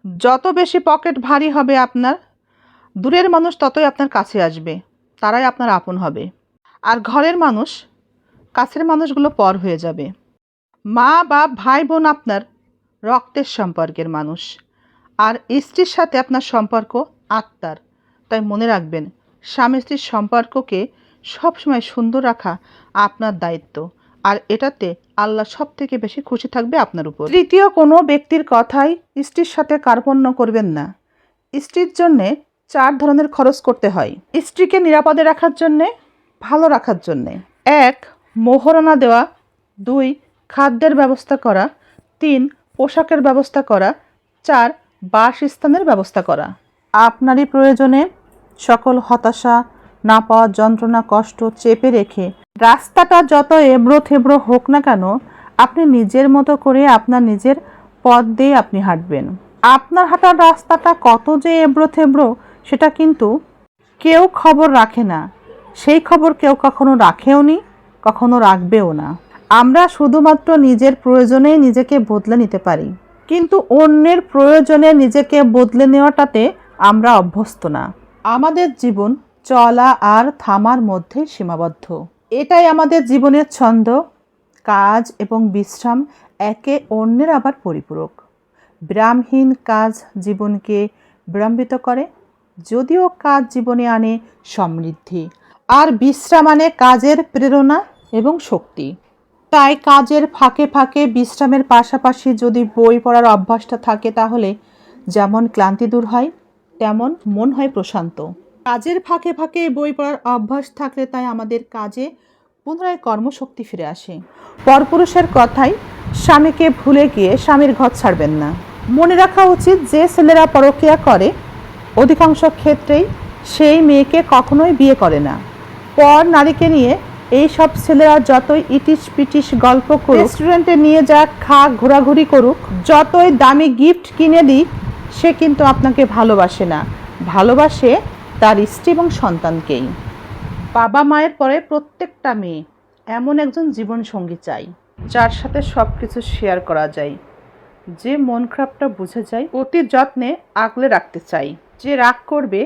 যত বেশি পকেট ভারী হবে আপনার, দূরের মানুষ ততই আপনার কাছে আসবে, তারাই আপনার আপন হবে। আর ঘরের মানুষ, কাছের মানুষগুলো পর হয়ে যাবে। মা বা ভাই বোন আপনার রক্তের সম্পর্কের মানুষ, আর স্ত্রীর সাথে আপনার সম্পর্ক আত্মার। তাই মনে রাখবেন, স্বামী স্ত্রীর সম্পর্ককে সবসময় সুন্দর রাখা আপনার দায়িত্ব, আর এটাতে আল্লাহ সব থেকে বেশি খুশি থাকবে আপনার উপর। তৃতীয় কোনো ব্যক্তির কথাই স্ত্রীর সাথে কার্পণ্য করবেন না। স্ত্রীর জন্যে 4 ধরনের খরচ করতে হয়। স্ত্রীকে নিরাপদে রাখার জন্যে, ভালো রাখার জন্যে। 1. মোহরানা দেওয়া। 2. খাদ্যের ব্যবস্থা করা। 3. পোশাকের ব্যবস্থা করা। 4. বাসস্থানের ব্যবস্থা করা। আপনারই প্রয়োজনে সকল হতাশা, না পাওয়ার যন্ত্রণা, কষ্ট চেপে রেখে রাস্তাটা যত এবড়ো থেবড়ো হোক না কেন, আপনি নিজের মতো করে আপনার নিজের পথ দিয়ে আপনি হাঁটবেন। আপনার হাঁটার রাস্তাটা কত যে এবড়ো থেবড়ো সেটা কিন্তু কেউ খবর রাখে না। সেই খবর কেউ কখনো রাখেও নি, কখনো রাখবেও না। আমরা শুধুমাত্র নিজের প্রয়োজনে নিজেকে বদলে নিতে পারি, কিন্তু অন্যের প্রয়োজনে নিজেকে বদলে নেওয়াটাতে আমরা অভ্যস্ত না। আমাদের জীবন চলা আর থামার মধ্যে সীমাবদ্ধ। এটাই আমাদের জীবনের ছন্দ। কাজ এবং বিশ্রাম একে অন্যের আবার পরিপূরক। বিরামহীন কাজ জীবনকে বিড়ম্বিত করে, যদিও কাজ জীবনে আনে সমৃদ্ধি, আর বিশ্রাম আনে কাজের প্রেরণা এবং শক্তি। তাই কাজের ফাঁকে ফাঁকে বিশ্রামের পাশাপাশি যদি বই পড়ার অভ্যাসটা থাকে, তাহলে যেমন ক্লান্তি দূর হয়, তেমন মন হয় প্রশান্ত। কাজের ফাঁকে ফাঁকে বই পড়ার অভ্যাস থাকলে তাই আমাদের কাজে পুনরায় কর্মশক্তি ফিরে আসে। পরপুরুষের কথাই স্বামীকে ভুলে গিয়ে স্বামীর ঘর ছাড়বেন না। মনে রাখা উচিত, যে ছেলেরা পরকীয়া করে অধিকাংশ ক্ষেত্রেই সেই মেয়েকে কখনোই বিয়ে করে না। পর নারীকে নিয়ে এই সব ছেলেরা যতই ইটিস পিটিস গল্প করুক, রেস্টুরেন্টে নিয়ে যাক, খাক, ঘোরাঘুরি করুক, যতই দামি গিফট কিনে দিক, সে কিন্তু আপনাকে ভালোবাসে না, ভালোবাসে তার স্ত্রী এবং সন্তানকেই। বাবা মায়ের পরে প্রত্যেকটা মেয়ে এমন একজন জীবনসঙ্গী চাই, যার সাথে সব কিছু শেয়ার করা যায়, যে মন খারাপটা বুঝে যায়, অতি যত্নে আগলে রাখতে চাই, যে রাগ করবে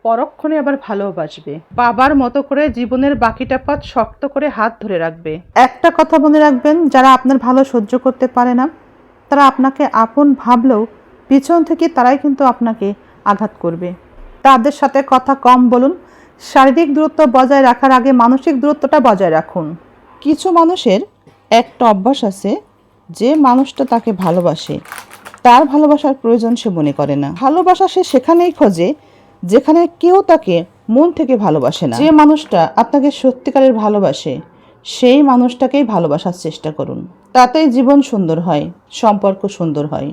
পরক্ষণে আবার ভালোবাসবে, বাবার মতো করে জীবনের বাকিটা পথ শক্ত করে হাত ধরে রাখবে। একটা কথা মনে রাখবেন, যারা আপনার ভালো সহ্য করতে পারে না, তারা আপনাকে আপন ভাবলেও পিছন থেকে তারাই কিন্তু আপনাকে আঘাত করবে। তাদের সাথে কথা কম বলুন। শারীরিক দূরত্ব বজায় রাখার আগে মানসিক দূরত্বটা বজায় রাখুন। কিছু মানুষের একটা অভ্যাস আছে, যে মানুষটা তাকে ভালোবাসে, তার ভালোবাসার প্রয়োজন সে মনে করে না। ভালোবাসা সে সেখানেই খোঁজে যেখানে কেউ তাকে মন থেকে ভালোবাসে না। যে মানুষটা আপনাকে সত্যিকারের ভালোবাসে, সেই মানুষটাকেই ভালোবাসার চেষ্টা করুন। তাতেই জীবন সুন্দর হয়, সম্পর্ক সুন্দর হয়।